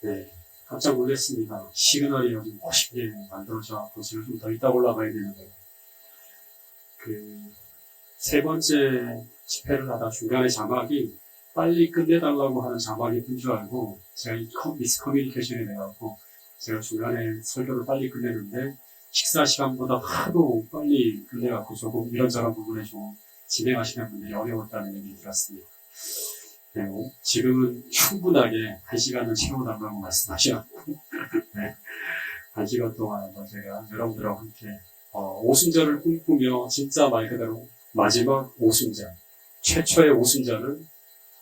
네, 깜짝 놀랐습니다. 시그널이 요즘 멋있게 만들어져 도시를 좀 더 이따 올라가야 되는데, 세 번째 집회를 하다 중간에 자막이 빨리 끝내달라고 하는 자막이 뜬 줄 알고, 제가 이 미스커뮤니케이션이 돼갖고, 제가 중간에 설교를 빨리 끝내는데, 식사 시간보다 하도 빨리 끝내갖고 조금 이런저런 부분에 좀 진행하시는 분들이 어려웠다는 얘기 들었습니다. 네, 지금은 충분하게 1시간을 채워달라고 말씀하셔갖고, 네, 1시간 동안 제가 여러분들하고 함께, 오순절을 꿈꾸며 진짜 말 그대로 마지막 오순절, 최초의 오순절은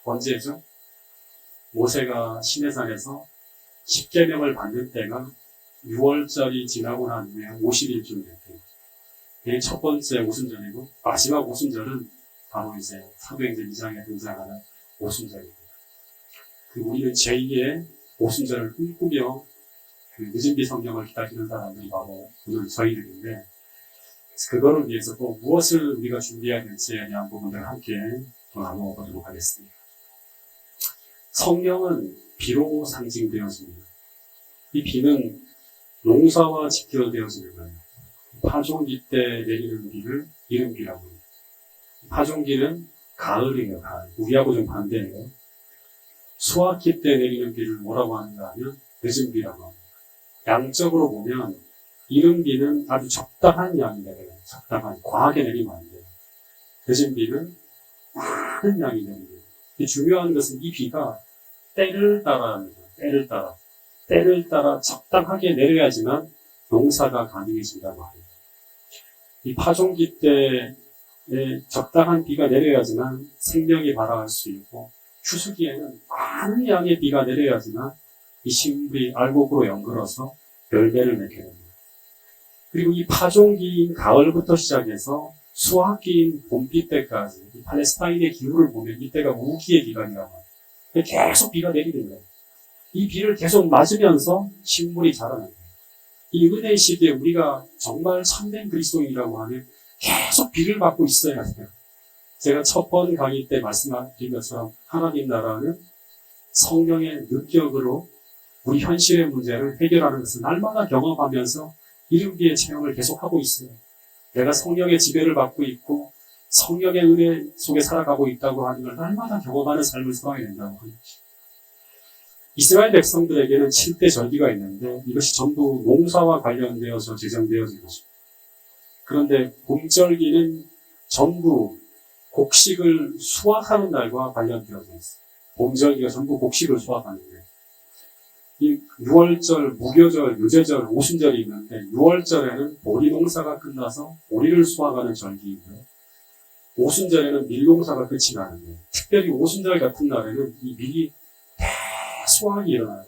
언제죠? 모세가 시내산에서 10계명을 받는 때가 6월절이 지나고 난 후에 50일쯤 됐대요. 그게 첫 번째 오순절이고, 마지막 오순절은 바로 이제 사도행전 2장에 등장하는 오순절입니다. 우리는 제2의 오순절을 꿈꾸며 늦은비 성령을 기다리는 사람들이 바로 오늘 저희들인데, 그거를 위해서 또 무엇을 우리가 준비해야 될지에 대한 부분들을 함께 또 나누어 보도록 하겠습니다. 성령은 비로 상징되어집니다. 이 비는 농사와 직결되어지는 거예요. 파종기 때 내리는 비를 이른비라고 합니다. 파종기는 가을이에요, 가을. 우리하고 좀 반대예요. 수확기 때 내리는 비를 뭐라고 하는가 하면 늦은비라고 합니다. 양적으로 보면 이른비는 아주 적당한 양이 내려요. 적당한, 과하게 내리면 안 돼요. 늦은비는 많은 양이 내립니다. 중요한 것은 이 비가 때를 따라 합니다. 때를 따라. 때를 따라 적당하게 내려야지만 농사가 가능해진다고 합니다. 이 파종기 때에 적당한 비가 내려야지만 생명이 발화할 수 있고, 추수기에는 많은 양의 비가 내려야지만 이 식물이 알곡으로 연결어서 열매를 맺게 됩니다. 그리고 이 파종기인 가을부터 시작해서 수확기인 봄비 때까지 팔레스타인의 기후를 보면 이때가 우기의 기간이라고 합니다. 계속 비가 내리는 거예요. 이 비를 계속 맞으면서 식물이 자라는 거예요. 이 은혜의 시기에 우리가 정말 참된 그리스도인이라고 하면 계속 비를 맞고 있어야 해요. 제가 첫 번 강의 때 말씀드린 것처럼 하나님 나라는 성령의 능력으로 우리 현실의 문제를 해결하는 것을 날마다 경험하면서 이른비의 체험을 계속하고 있어요. 내가 성령의 지배를 받고 있고 성령의 은혜 속에 살아가고 있다고 하는 걸 날마다 경험하는 삶을 살아야 된다고 합니다. 이스라엘 백성들에게는 7대 절기가 있는데 이것이 전부 농사와 관련되어서 제정되어진 것입니다. 그런데 봄절기는 전부 곡식을 수확하는 날과 관련되어져 있어요. 봄절기가 전부 곡식을 수확하는데, 이 6월절, 무교절, 유제절, 오순절이 있는데 6월절에는 보리 농사가 끝나서 보리를 수확하는 절기이고요. 오순절에는 밀농사가 끝이 나는데, 특별히 오순절 같은 날에는 이 밀이 대수확이 일어나요.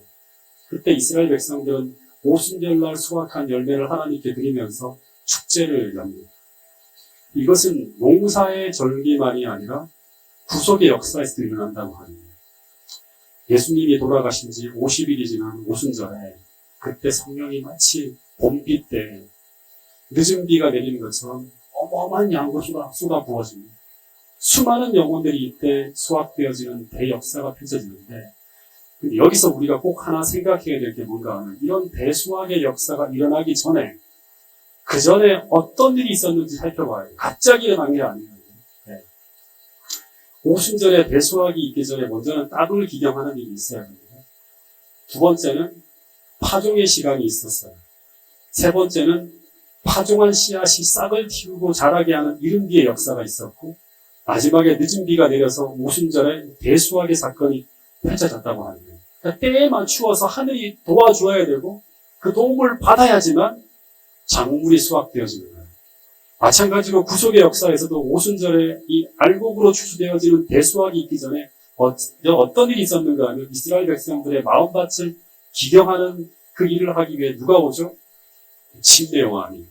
그때 이스라엘 백성들은 오순절날 수확한 열매를 하나님께 드리면서 축제를 엽니다. 이것은 농사의 절기만이 아니라 구속의 역사에서 일어난다고 합니다. 예수님이 돌아가신 지 50일이 지난 오순절에 그때 성령이 마치 봄비 때 늦은 비가 내리는 것처럼 어마어마한 양으로 쏟아 부어집니다. 수많은 영혼들이 이때 수확되어지는 대역사가 펼쳐지는데, 여기서 우리가 꼭 하나 생각해야 될 게 뭔가 하면, 이런 대수확의 역사가 일어나기 전에 그 전에 어떤 일이 있었는지 살펴봐야 돼요. 갑자기 일어난 게 아니에요. 네. 오순절에 대수확이 있기 전에 먼저는 땅을 기경하는 일이 있어야 됩니다. 두 번째는 파종의 시간이 있었어요. 세 번째는 파종한 씨앗이 싹을 틔우고 자라게 하는 이른비의 역사가 있었고, 마지막에 늦은 비가 내려서 오순절에 대수확의 사건이 펼쳐졌다고 하는 거예요. 그러니까 때에 맞추어서 하늘이 도와줘야 되고 그 도움을 받아야지만 작물이 수확되어지는 거예요. 마찬가지로 구속의 역사에서도 오순절에 이 알곡으로 추수되어지는 대수확이 있기 전에 어떤 일이 있었는가 하면, 이스라엘 백성들의 마음밭을 기경하는 그 일을 하기 위해 누가 오죠? 침례 요한이.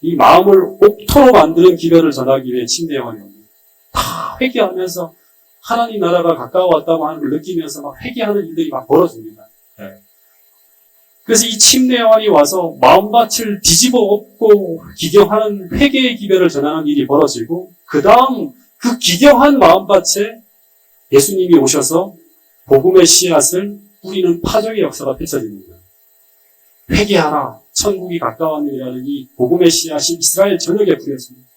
이 마음을 옥토로 만드는 기별을 전하기 위해 침례 요한이 옵니다. 다 회개하면서 하나님 나라가 가까워왔다고 하는 걸 느끼면서 막 회개하는 일들이 막 벌어집니다. 네. 그래서 이 침례 요한이 와서 마음밭을 뒤집어 엎고 기경하는 회개의 기별을 전하는 일이 벌어지고, 그 다음 그 기경한 마음밭에 예수님이 오셔서 복음의 씨앗을 뿌리는 파종의 역사가 펼쳐집니다. 회개하라, 천국이 가까웠느니라는 이 복음의 씨앗이 이스라엘 전역에 뿌렸습니다.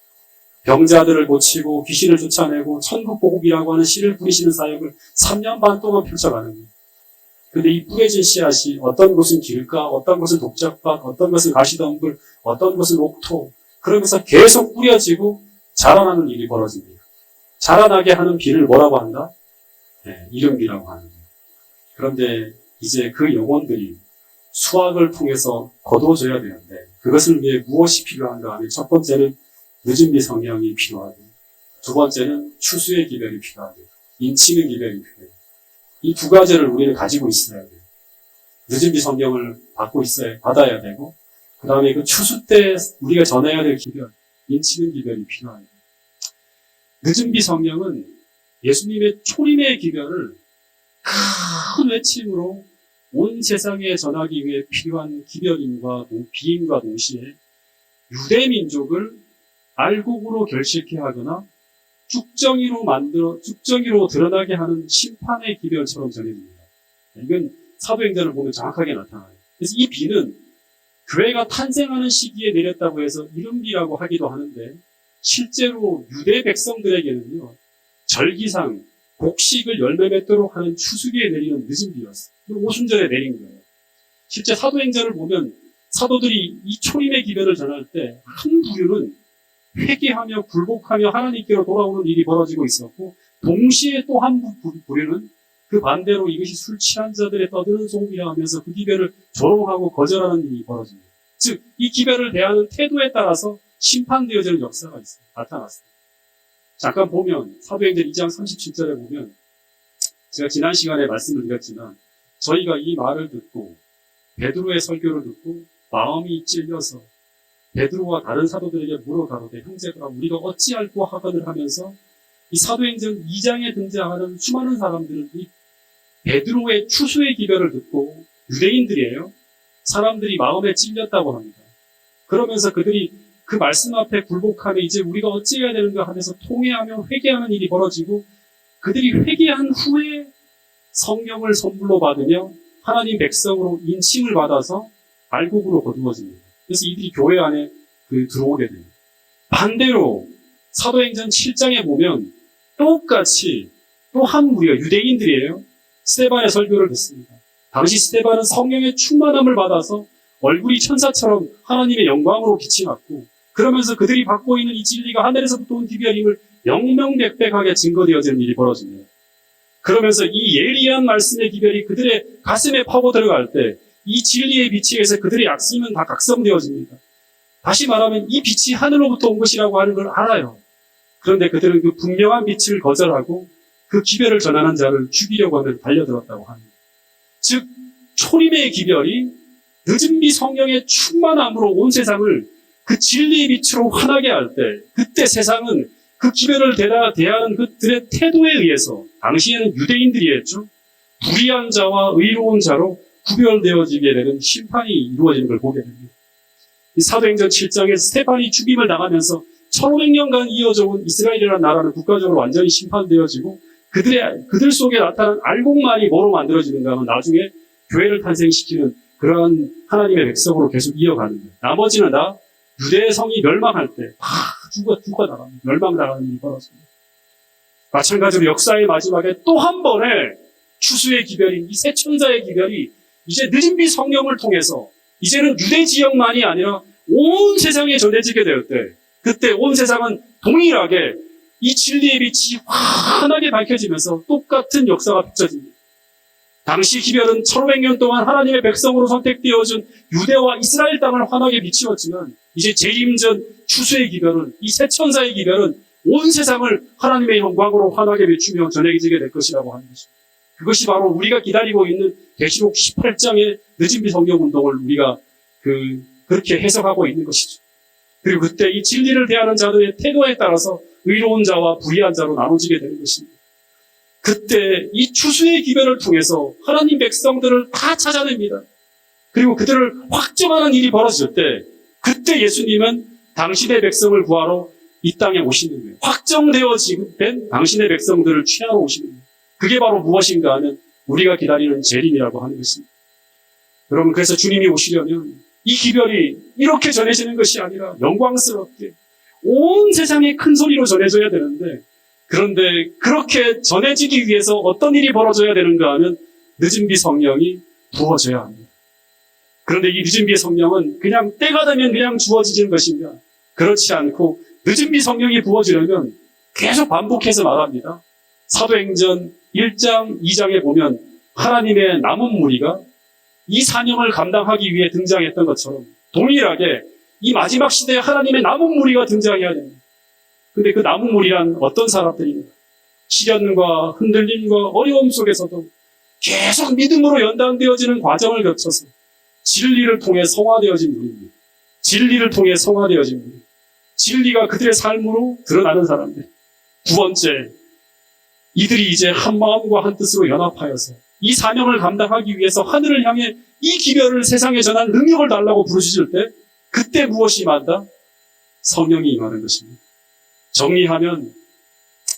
병자들을 고치고 귀신을 쫓아내고 천국 복음이라고 하는 씨를 뿌리시는 사역을 3년 반 동안 펼쳐가는 거예요. 근데 이 뿌려진 씨앗이 어떤 곳은 길가, 어떤 곳은 독작밭, 어떤 것은 가시덤불, 어떤 것은 옥토, 그러면서 계속 뿌려지고 자라나는 일이 벌어집니다. 자라나게 하는 비를 뭐라고 한다? 네, 이른비라고 하는 거예요. 그런데 이제 그 영혼들이 수확을 통해서 거두어져야 되는데 그것을 위해 무엇이 필요한가 하면 첫 번째는 늦은 비 성령이 필요하고 두 번째는 추수의 기별이 필요하고 인치는 기별이 필요해요. 이 두 가지를 우리는 가지고 있어야 돼요. 늦은 비 성령을 받아야 되고 그 다음에 그 추수 때 우리가 전해야 될 기별, 인치는 기별이 필요해요. 늦은 비 성령은 예수님의 초림의 기별을 큰 외침으로 온 세상에 전하기 위해 필요한 기별임과 비임과 동시에 유대 민족을 알곡으로 결식해 하거나 쭉정이로 드러나게 하는 심판의 기별처럼 전해집니다. 이건 사도행전을 보면 정확하게 나타나요. 그래서 이 비는 교회가 탄생하는 시기에 내렸다고 해서 이른비라고 하기도 하는데 실제로 유대 백성들에게는요, 절기상 곡식을 열매 맺도록 하는 추수기에 내리는 늦은 비였어요. 오순절에 내린 거예요. 실제 사도행전을 보면 사도들이 이 초림의 기별을 전할 때 한 부류는 회개하며 굴복하며 하나님께로 돌아오는 일이 벌어지고 있었고 동시에 또 한 부류는 그 반대로 이것이 술 취한 자들의 떠드는 소음이라 하면서 그 기별을 조롱하고 거절하는 일이 벌어집니다. 즉, 이 기별을 대하는 태도에 따라서 심판되어지는 역사가 있어요. 나타났어요. 잠깐 보면 사도행전 2장 37절에 보면 제가 지난 시간에 말씀을 드렸지만 저희가 이 말을 듣고 베드로의 설교를 듣고 마음이 찔려서 베드로와 다른 사도들에게 물어가로되 형제들아 우리가 어찌할꼬 하거늘 하면서 이 사도행전 2장에 등장하는 수많은 사람들은 이 베드로의 추수의 기별을 듣고 유대인들이에요. 사람들이 마음에 찔렸다고 합니다. 그러면서 그들이 그 말씀 앞에 굴복하며 이제 우리가 어찌해야 되는가 하면서 통회하며 회개하는 일이 벌어지고 그들이 회개한 후에 성령을 선물로 받으며 하나님 백성으로 인칭을 받아서 알곡으로 거두어집니다. 그래서 이들이 교회 안에 들어오게 돼요. 반대로 사도행전 7장에 보면 똑같이 또 한 무리가 유대인들이에요. 스데반의 설교를 듣습니다. 당시 스데반은 성령의 충만함을 받아서 얼굴이 천사처럼 하나님의 영광으로 빛이 났고 그러면서 그들이 받고 있는 이 진리가 하늘에서부터 온 기별임을 명명백백하게 증거되어지는 일이 벌어집니다. 그러면서 이 예리한 말씀의 기별이 그들의 가슴에 파고 들어갈 때 이 진리의 빛에 의해서 그들의 약심은 다 각성되어집니다. 다시 말하면 이 빛이 하늘로부터 온 것이라고 하는 걸 알아요. 그런데 그들은 그 분명한 빛을 거절하고 그 기별을 전하는 자를 죽이려고 하면 달려들었다고 합니다. 즉 초림의 기별이 늦은 비 성령의 충만함으로 온 세상을 그 진리의 빛으로 환하게 할 때 그때 세상은 그 기별을 대하는 그들의 태도에 의해서 당시에는 유대인들이 했죠. 불의한 자와 의로운 자로 구별되어지게 되는 심판이 이루어지는 걸 보게 됩니다. 이 사도행전 7장에 스데반이 죽임을 당하면서 1500년간 이어져 온 이스라엘이라는 나라는 국가적으로 완전히 심판되어지고 그들 속에 나타난 알곡만이 뭐로 만들어지는가 하면 나중에 교회를 탄생시키는 그러한 하나님의 백성으로 계속 이어가는 거예요. 나머지는 다 유대의 성이 멸망할 때 다 죽어나갑니다. 멸망당하는 일이 벌어집니다. 마찬가지로 역사의 마지막에 또 한 번의 추수의 기별인 이 새 천사의 기별이 이제 늦은 비 성령을 통해서 이제는 유대 지역만이 아니라 온 세상에 전해지게 될 때 그때 온 세상은 동일하게 이 진리의 빛이 환하게 밝혀지면서 똑같은 역사가 펼쳐집니다. 당시 기별은 1500년 동안 하나님의 백성으로 선택되어준 유대와 이스라엘 땅을 환하게 비추었지만 이제 재림전 추수의 기별은 이 새 천사의 기별은 온 세상을 하나님의 영광으로 환하게 비추며 전해지게 될 것이라고 하는 것입니다. 그것이 바로 우리가 기다리고 있는 계시록 18장의 늦은 비 성령 운동을 우리가 그렇게 해석하고 있는 것이죠. 그리고 그때 이 진리를 대하는 자들의 태도에 따라서 의로운 자와 불의한 자로 나눠지게 되는 것입니다. 그때 이 추수의 기별을 통해서 하나님 백성들을 다 찾아냅니다. 그리고 그들을 확정하는 일이 벌어질 때 그때 예수님은 당신의 백성을 구하러 이 땅에 오시는 거예요. 확정되어진 당신의 백성들을 취하러 오시는 거예요. 그게 바로 무엇인가 하면 우리가 기다리는 재림이라고 하는 것입니다. 여러분, 그래서 주님이 오시려면 이 기별이 이렇게 전해지는 것이 아니라 영광스럽게 온 세상에 큰 소리로 전해져야 되는데, 그런데 그렇게 전해지기 위해서 어떤 일이 벌어져야 되는가 하면 늦은 비 성령이 부어져야 합니다. 그런데 이 늦은 비의 성령은 그냥 때가 되면 그냥 주어지는 것입니다. 그렇지 않고 늦은 비 성령이 부어지려면 계속 반복해서 말합니다. 사도행전 1장, 2장에 보면 하나님의 남은 무리가 이 사명을 감당하기 위해 등장했던 것처럼 동일하게 이 마지막 시대에 하나님의 남은 무리가 등장해야 됩니다. 근데 그 남은 무리란 어떤 사람들입니까? 시련과 흔들림과 어려움 속에서도 계속 믿음으로 연단되어지는 과정을 거쳐서 진리를 통해 성화되어진 무리입니다. 진리를 통해 성화되어진 무리. 진리가 그들의 삶으로 드러나는 사람들. 두 번째, 이들이 이제 한 마음과 한 뜻으로 연합하여서 이 사명을 감당하기 위해서 하늘을 향해 이 기별을 세상에 전한 능력을 달라고 부르짖을 때 그때 무엇이 임한다? 성령이 임하는 것입니다. 정리하면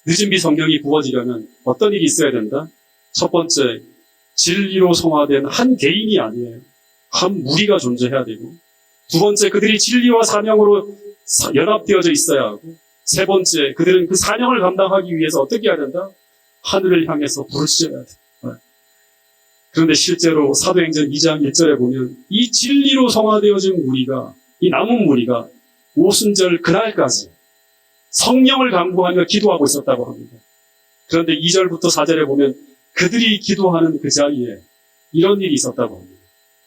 늦은 비 성령이 부어지려면 어떤 일이 있어야 된다? 첫 번째, 진리로 성화된 한 개인이 아니에요. 한 무리가 존재해야 되고, 두 번째, 그들이 진리와 사명으로 연합되어져 있어야 하고, 세 번째, 그들은 그 사명을 감당하기 위해서 어떻게 해야 된다? 하늘을 향해서 부르짖어야 돼. 그런데 실제로 사도행전 2장 1절에 보면 이 진리로 성화되어진 무리가, 이 남은 무리가 오순절 그날까지 성령을 간구하며 기도하고 있었다고 합니다. 그런데 2절부터 4절에 보면 그들이 기도하는 그 자리에 이런 일이 있었다고 합니다.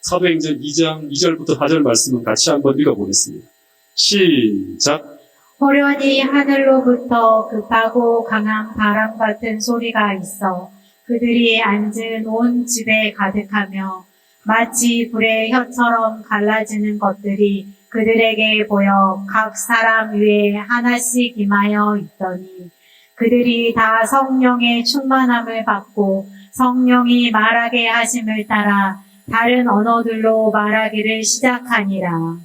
사도행전 2장 2절부터 4절 말씀은 같이 한번 읽어보겠습니다. 시작. 호련히 하늘로부터 급하고 강한 바람 같은 소리가 있어 그들이 앉은 온 집에 가득하며 마치 불의 혀처럼 갈라지는 것들이 그들에게 보여 각 사람 위에 하나씩 임하여 있더니 그들이 다 성령의 충만함을 받고 성령이 말하게 하심을 따라 다른 언어들로 말하기를 시작하니라.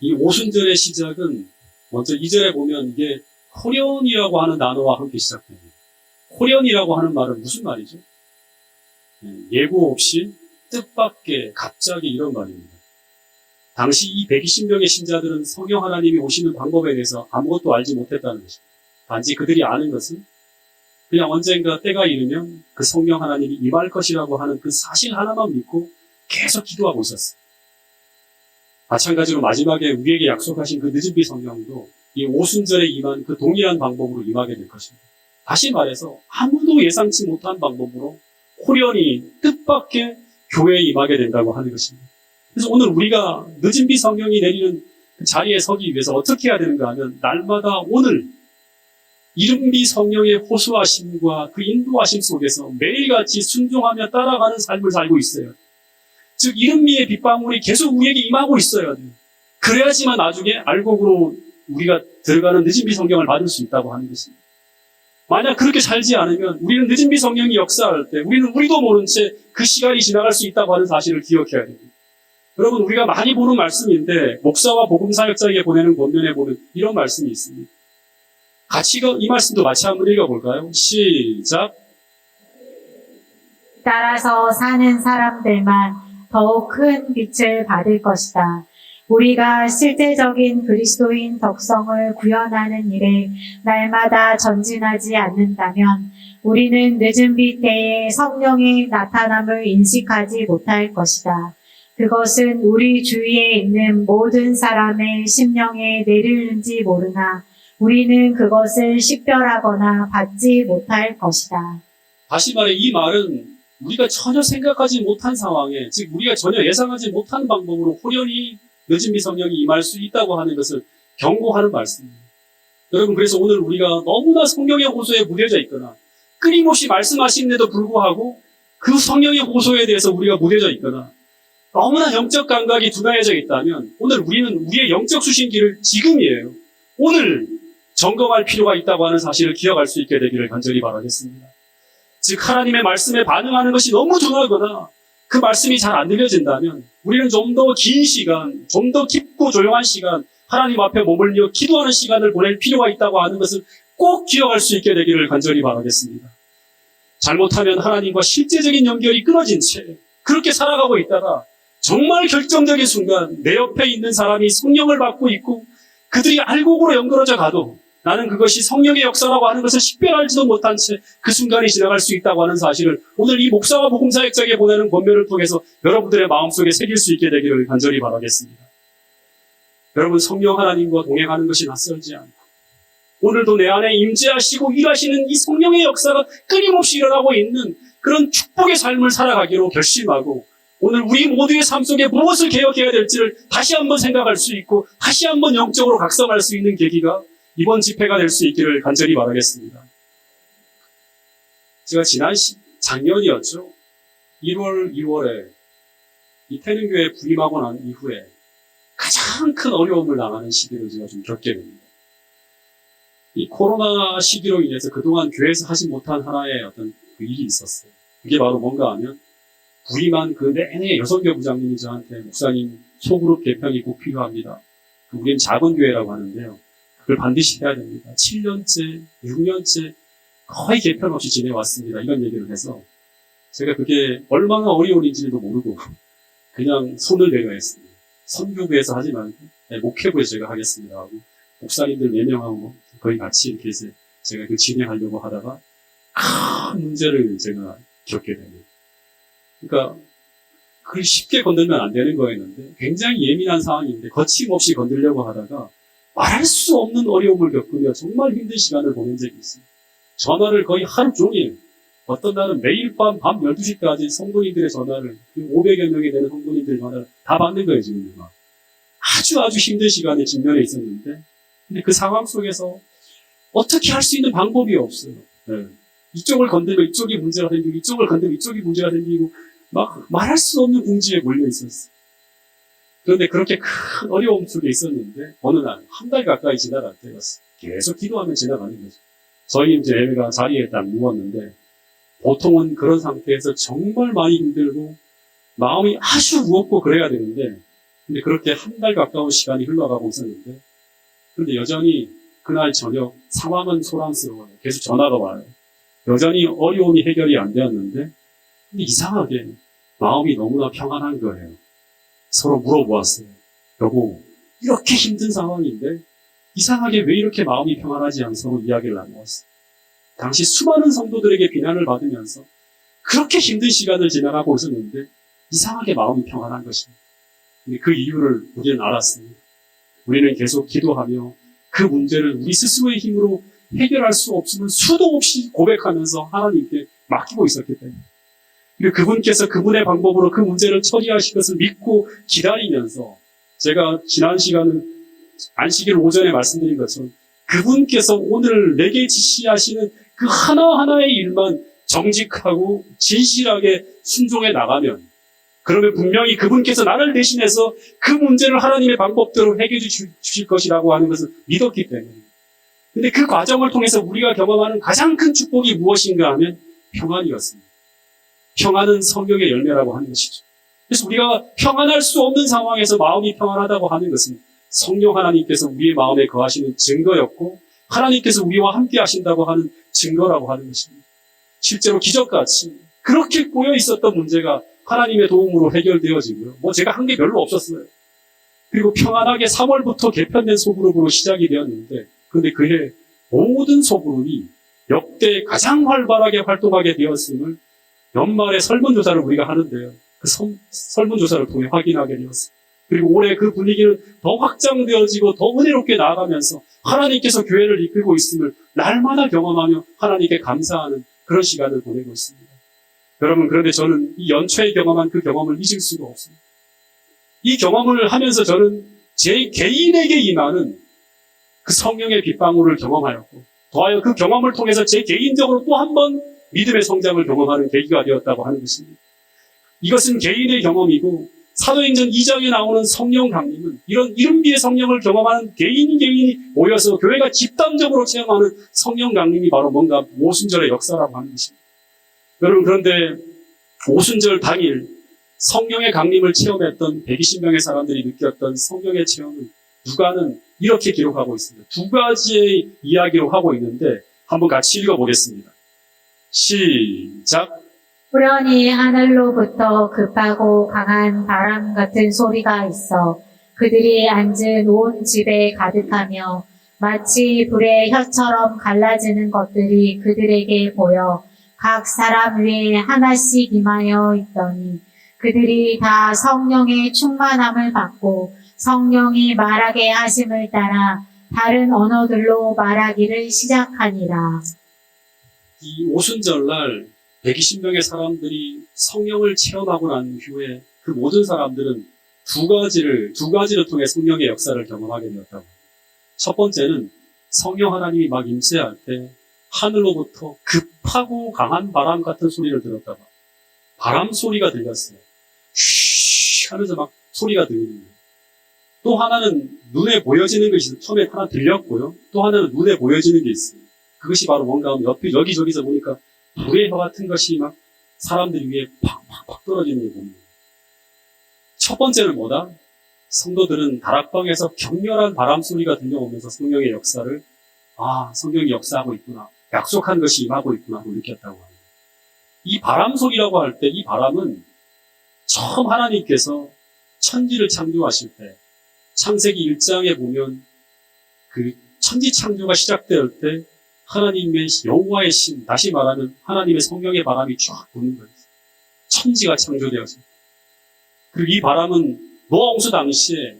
이 오순절의 시작은 먼저 2절에 보면 이게 호련이라고 하는 단어와 함께 시작됩니다. 호련이라고 하는 말은 무슨 말이죠? 예고 없이 뜻밖의 갑자기 이런 말입니다. 당시 이 120명의 신자들은 성령 하나님이 오시는 방법에 대해서 아무것도 알지 못했다는 것입니다. 단지 그들이 아는 것은 그냥 언젠가 때가 이르면 그 성령 하나님이 임할 것이라고 하는 그 사실 하나만 믿고 계속 기도하고 있었어요. 마찬가지로 마지막에 우리에게 약속하신 그 늦은 비 성령도 이 오순절에 임한 그 동일한 방법으로 임하게 될 것입니다. 다시 말해서 아무도 예상치 못한 방법으로 호련히 뜻밖의 교회에 임하게 된다고 하는 것입니다. 그래서 오늘 우리가 늦은 비 성령이 내리는 그 자리에 서기 위해서 어떻게 해야 되는가 하면 날마다 오늘 이른 비 성령의 호소하심과 그 인도하심 속에서 매일같이 순종하며 따라가는 삶을 살고 있어요. 즉 이른 비의 빗방울이 계속 우리에게 임하고 있어야 돼요. 그래야지만 나중에 알곡으로 우리가 들어가는 늦은 비 성령을 받을 수 있다고 하는 것입니다. 만약 그렇게 살지 않으면 우리는 늦은 비 성령이 역사할 때 우리는 우리도 모른 채 그 시간이 지나갈 수 있다고 하는 사실을 기억해야 됩니다. 여러분, 우리가 많이 보는 말씀인데 목사와 복음사역자에게 보내는 권면에 보면 이런 말씀이 있습니다. 같이 이 말씀도 같이 한번 읽어볼까요? 시작. 따라서 사는 사람들만 더욱 큰 빛을 받을 것이다. 우리가 실제적인 그리스도인 덕성을 구현하는 일에 날마다 전진하지 않는다면 우리는 늦은 비 때에 성령의 나타남을 인식하지 못할 것이다. 그것은 우리 주위에 있는 모든 사람의 심령에 내리는지 모르나 우리는 그것을 식별하거나 받지 못할 것이다. 다시 말해 이 말은 우리가 전혀 생각하지 못한 상황에, 즉 우리가 전혀 예상하지 못한 방법으로 호련히 늦은 비 성령이 임할 수 있다고 하는 것을 경고하는 말씀입니다. 여러분, 그래서 오늘 우리가 너무나 성령의 호소에 무뎌져 있거나 끊임없이 말씀하시는데도 불구하고 그 성령의 호소에 대해서 우리가 무뎌져 있거나 너무나 영적 감각이 둔화해져 있다면 오늘 우리는 우리의 영적 수신기를 지금이에요. 오늘 점검할 필요가 있다고 하는 사실을 기억할 수 있게 되기를 간절히 바라겠습니다. 즉 하나님의 말씀에 반응하는 것이 너무 둔하거나 그 말씀이 잘 안 들려진다면 우리는 좀 더 긴 시간, 좀 더 깊고 조용한 시간, 하나님 앞에 머물며 기도하는 시간을 보낼 필요가 있다고 하는 것을 꼭 기억할 수 있게 되기를 간절히 바라겠습니다. 잘못하면 하나님과 실제적인 연결이 끊어진 채 그렇게 살아가고 있다가 정말 결정적인 순간 내 옆에 있는 사람이 성령을 받고 있고 그들이 알곡으로 연결어져 가도 나는 그것이 성령의 역사라고 하는 것을 식별하지도 못한 채 그 순간이 지나갈 수 있다고 하는 사실을 오늘 이 목사와 복음사역자에게 보내는 권면을 통해서 여러분들의 마음속에 새길 수 있게 되기를 간절히 바라겠습니다. 여러분, 성령 하나님과 동행하는 것이 낯설지 않고 오늘도 내 안에 임재하시고 일하시는 이 성령의 역사가 끊임없이 일어나고 있는 그런 축복의 삶을 살아가기로 결심하고 오늘 우리 모두의 삶 속에 무엇을 개혁해야 될지를 다시 한번 생각할 수 있고 다시 한번 영적으로 각성할 수 있는 계기가 이번 집회가 될 수 있기를 간절히 바라겠습니다. 제가 지난 작년이었죠. 1월, 2월에 이태능교회 부임하고 난 이후에 가장 큰 어려움을 당하는 시기를 제가 좀 겪게 됩니다. 이 코로나 시기로 인해서 그동안 교회에서 하지 못한 하나의 어떤 그 일이 있었어요. 그게 바로 뭔가 하면 부임한 그 내내 여성교 부장님이 저한테 목사님 소그룹 개편이 꼭 필요합니다. 우리는 작은 교회라고 하는데요. 그걸 반드시 해야 됩니다. 7년째, 6년째 거의 개편 없이 지내왔습니다. 이런 얘기를 해서 제가 그게 얼마나 어려운 일인지도 모르고 그냥 손을 내려 했습니다. 선교부에서 하지 말고 목회부에서 제가 하겠습니다 하고 목사님들 4명하고 거의 같이 이렇게 해서 제가 그 진행하려고 하다가 큰 문제를 제가 겪게 됩니다. 그러니까 그걸 쉽게 건들면 안 되는 거였는데 굉장히 예민한 상황인데 거침없이 건들려고 하다가 말할 수 없는 어려움을 겪으며 정말 힘든 시간을 보낸 적이 있어요. 전화를 거의 하루 종일 어떤 날은 매일 밤 12시까지 성도님들의 전화를 500여 명이 되는 성도님들의 전화를 다 받는 거예요. 지금 아주 힘든 시간에 직면해 있었는데 근데 그 상황 속에서 어떻게 할 수 있는 방법이 없어요. 네. 이쪽을 건들면 이쪽이 문제가 생기고 이쪽을 건들면 이쪽이 문제가 생기고 막 말할 수 없는 궁지에 몰려 있었어요. 그런데 그렇게 큰 어려움 속에 있었는데 어느 날 한 달 가까이 지나갈 때였어요. 계속 기도하면 지나가는 거죠. 저희 이제 애가 자리에 딱 누웠는데 보통은 그런 상태에서 정말 많이 힘들고 마음이 아주 무겁고 그래야 되는데 근데 그렇게 한 달 가까운 시간이 흘러가고 있었는데 그런데 여전히 그날 저녁 상황은 소란스러워요. 계속 전화가 와요. 여전히 어려움이 해결이 안 되었는데 근데 이상하게 마음이 너무나 평안한 거예요. 서로 물어보았어요. 여보, 이렇게 힘든 상황인데 이상하게 왜 이렇게 마음이 평안하지 않고 서로 이야기를 나누었어요. 당시 수많은 성도들에게 비난을 받으면서 그렇게 힘든 시간을 지나가고 있었는데 이상하게 마음이 평안한 것입니다. 근데 그 이유를 우리는 알았습니다. 우리는 계속 기도하며 그 문제를 우리 스스로의 힘으로 해결할 수 없음을 수도 없이 고백하면서 하나님께 맡기고 있었기 때문에 그리고 그분께서 그분의 방법으로 그 문제를 처리하실 것을 믿고 기다리면서 제가 지난 시간은 안식일 오전에 말씀드린 것처럼 그분께서 오늘 내게 지시하시는 그 하나하나의 일만 정직하고 진실하게 순종해 나가면 그러면 분명히 그분께서 나를 대신해서 그 문제를 하나님의 방법대로 해결해 주실 것이라고 하는 것을 믿었기 때문에 근데 그 과정을 통해서 우리가 경험하는 가장 큰 축복이 무엇인가 하면 평안이었습니다. 평안은 성령의 열매라고 하는 것이죠. 그래서 우리가 평안할 수 없는 상황에서 마음이 평안하다고 하는 것은 성령 하나님께서 우리의 마음에 거하시는 증거였고 하나님께서 우리와 함께 하신다고 하는 증거라고 하는 것입니다. 실제로 기적같이 그렇게 꼬여 있었던 문제가 하나님의 도움으로 해결되어지고요. 제가 한 게 별로 없었어요. 그리고 평안하게 3월부터 개편된 소그룹으로 시작이 되었는데 그런데 그해 모든 소그룹이 역대 가장 활발하게 활동하게 되었음을 연말에 설문조사를 우리가 하는데요. 그 설문조사를 통해 확인하게 되었어요. 그리고 올해 그 분위기는 더 확장되어지고 더 은혜롭게 나아가면서 하나님께서 교회를 이끌고 있음을 날마다 경험하며 하나님께 감사하는 그런 시간을 보내고 있습니다. 여러분, 그런데 저는 이 연초에 경험한 그 경험을 잊을 수가 없습니다. 이 경험을 하면서 저는 제 개인에게 임하는 그 성령의 빗방울을 경험하였고 더하여 그 경험을 통해서 제 개인적으로 또 한 번 믿음의 성장을 경험하는 계기가 되었다고 하는 것입니다. 이것은 개인의 경험이고 사도행전 2장에 나오는 성령 강림은 이런 이른비의 성령을 경험하는 개인이 모여서 교회가 집단적으로 체험하는 성령 강림이 바로 뭔가 오순절의 역사라고 하는 것입니다. 여러분, 그런데 오순절 당일 성령의 강림을 체험했던 120명의 사람들이 느꼈던 성령의 체험은 누가는 이렇게 기록하고 있습니다. 두 가지의 이야기로 하고 있는데 한번 같이 읽어보겠습니다. 시작. 후련히 하늘로부터 급하고 강한 바람 같은 소리가 있어 그들이 앉은 온 집에 가득하며 마치 불의 혀처럼 갈라지는 것들이 그들에게 보여 각 사람 위에 하나씩 임하여 있더니 그들이 다 성령의 충만함을 받고 성령이 말하게 하심을 따라 다른 언어들로 말하기를 시작하니라. 이 오순절날 120명의 사람들이 성령을 체험하고 난 후에 그 모든 사람들은 두 가지를 통해 성령의 역사를 경험하게 되었다고. 첫 번째는 성령 하나님이 막 임재할 때 하늘로부터 급하고 강한 바람 같은 소리를 들었다고. 바람 소리가 들렸어요. 쉬 하면서 막 소리가 들리는 거예요. 또 하나는 눈에 보여지는 것이 있어요. 처음에 하나 들렸고요. 또 하나는 눈에 보여지는 게 있어요. 그것이 바로 뭔가 하면 옆에 여기저기서 보니까 불의 혀 같은 것이 막 사람들 위에 팍팍팍 떨어지는 게 보입니다. 첫 번째는 뭐다? 성도들은 다락방에서 격렬한 바람 소리가 들려오면서 성령의 역사를 성령이 역사하고 있구나. 약속한 것이 임하고 있구나 하고 느꼈다고 합니다. 이 바람 소리라고 할 때 이 바람은 처음 하나님께서 천지를 창조하실 때 창세기 1장에 보면 그 천지 창조가 시작될 때 하나님의 여호와의 신, 다시 말하면 하나님의 성령의 바람이 쫙 부는 거예요. 천지가 창조되었습니다. 그리고 이 바람은 노아 홍수 당시에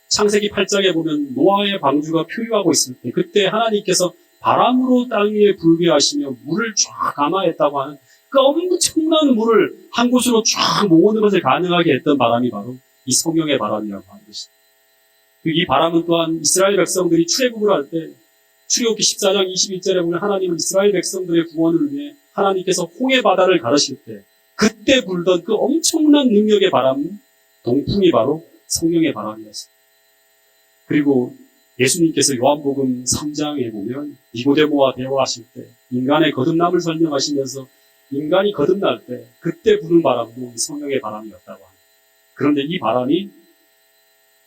창세기 8장에 보면 노아의 방주가 표류하고 있을 때 그때 하나님께서 바람으로 땅 위에 불게 하시며 물을 쫙 감화했다고 하는 그 엄청난 물을 한 곳으로 쫙 모으는 것을 가능하게 했던 바람이 바로 이 성령의 바람이라고 하는 것입니다. 이 바람은 또한 이스라엘 백성들이 출애굽을 할 때 출애굽기 14장 21절에 보면 하나님은 이스라엘 백성들의 구원을 위해 하나님께서 홍해 바다를 가르실 때 그때 불던 그 엄청난 능력의 바람, 동풍이 바로 성령의 바람이었습니다. 그리고 예수님께서 요한복음 3장에 보면 니고데모와 대화하실 때 인간의 거듭남을 설명하시면서 인간이 거듭날 때 그때 부는 바람도 성령의 바람이었다고 합니다. 그런데 이 바람이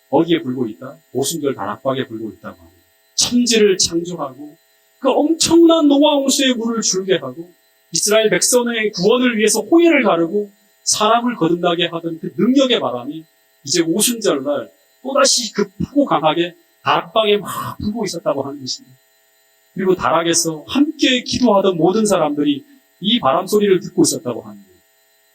어디에 불고 있다? 오순절 다락방에 불고 있다고 합니다. 천지를 창조하고 그 엄청난 노아 홍수의 물을 줄게 하고 이스라엘 백성의 구원을 위해서 홍해를 가르고 사람을 거듭나게 하던 그 능력의 바람이 이제 오순절날 또다시 급하고 강하게 다락방에 막 불고 있었다고 하는 것입니다. 그리고 다락에서 함께 기도하던 모든 사람들이 이 바람 소리를 듣고 있었다고 합니다.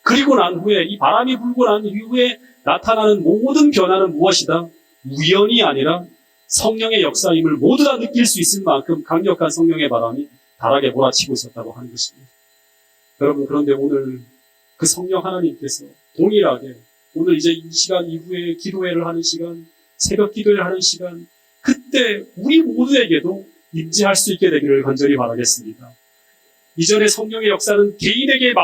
그리고 난 후에 이 바람이 불고 난 이후에 나타나는 모든 변화는 무엇이다? 우연이 아니라 성령의 역사임을 모두 다 느낄 수 있을 만큼 강력한 성령의 바람이 다락에 몰아치고 있었다고 하는 것입니다. 여러분, 그런데 오늘 그 성령 하나님께서 동일하게 오늘 이제 이 시간 이후에 기도회를 하는 시간, 새벽 기도회를 하는 시간, 그때 우리 모두에게도 임재할 수 있게 되기를 간절히 바라겠습니다. 이전에 성령의 역사는 개인의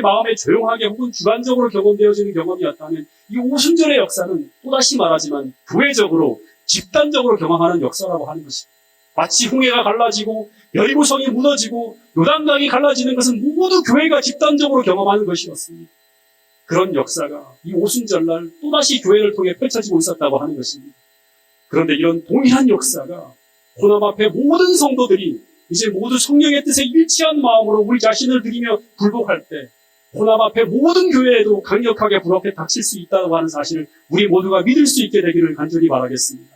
마음에 조용하게 혹은 주관적으로 경험되어지는 경험이었다면 이 오순절의 역사는 또다시 말하지만 교회적으로 집단적으로 경험하는 역사라고 하는 것입니다. 마치 홍해가 갈라지고 여리고성이 무너지고 요단강이 갈라지는 것은 모두 교회가 집단적으로 경험하는 것이었습니다. 그런 역사가 이 오순절날 또다시 교회를 통해 펼쳐지고 있었다고 하는 것입니다. 그런데 이런 동일한 역사가 고난 앞에 모든 성도들이 이제 모두 성령의 뜻에 일치한 마음으로 우리 자신을 드리며 굴복할 때 고난 앞에 모든 교회에도 강력하게 불어게 닥칠 수 있다고 하는 사실을 우리 모두가 믿을 수 있게 되기를 간절히 바라겠습니다.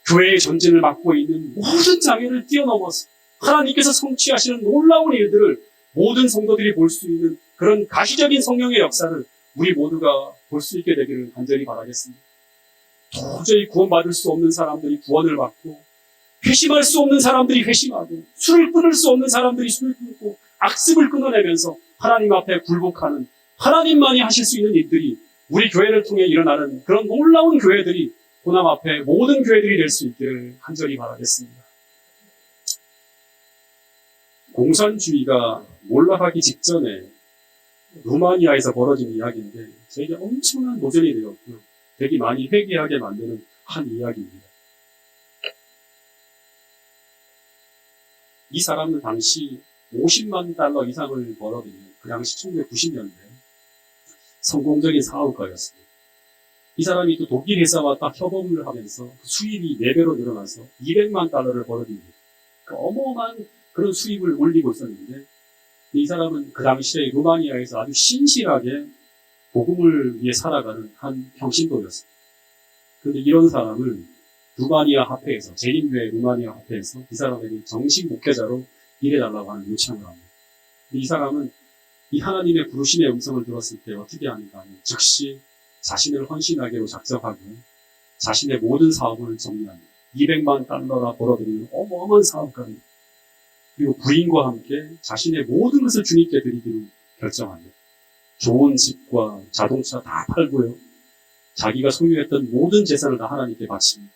교회의 전진을 맡고 있는 모든 장애를 뛰어넘어서 하나님께서 성취하시는 놀라운 일들을 모든 성도들이 볼 수 있는 그런 가시적인 성령의 역사를 우리 모두가 볼 수 있게 되기를 간절히 바라겠습니다. 도저히 구원받을 수 없는 사람들이 구원을 받고 회심할 수 없는 사람들이 회심하고 술을 끊을 수 없는 사람들이 술을 끊고 악습을 끊어내면서 하나님 앞에 굴복하는 하나님만이 하실 수 있는 일들이 우리 교회를 통해 일어나는 그런 놀라운 교회들이 고난 앞에 모든 교회들이 될 수 있기를 간절히 바라겠습니다. 공산주의가 몰락하기 직전에 루마니아에서 벌어진 이야기인데 저에게 엄청난 도전이 되었고요. 되게 많이 회개하게 만드는 한 이야기입니다. 이 사람은 당시 50만 달러 이상을 벌어들인 그 당시 1990년대 성공적인 사업가였습니다. 이 사람이 또 독일 회사와 딱 협업을 하면서 수입이 4배로 늘어나서 200만 달러를 벌어들입니다. 그 어마어마한 그런 수입을 올리고 있었는데 이 사람은 그 당시에 루마니아에서 아주 신실하게 복음을 위해 살아가는 한 평신도였어요. 그런데 이런 사람을 루마니아 합회에서, 재림교회 루마니아 합회에서 이 사람에게 정식 목회자로 일해달라고 하는 요청을 합니다. 이 사람은 이 하나님의 부르심의 음성을 들었을 때 어떻게 하는가 하면 즉시 자신을 헌신하기로 작정하고 자신의 모든 사업을 정리합니다. 200만 달러나 벌어들이는 어마어마한 사업가입니다. 그리고 부인과 함께 자신의 모든 것을 주님께 드리기로 결정합니다. 좋은 집과 자동차 다 팔고요. 자기가 소유했던 모든 재산을 다 하나님께 바칩니다.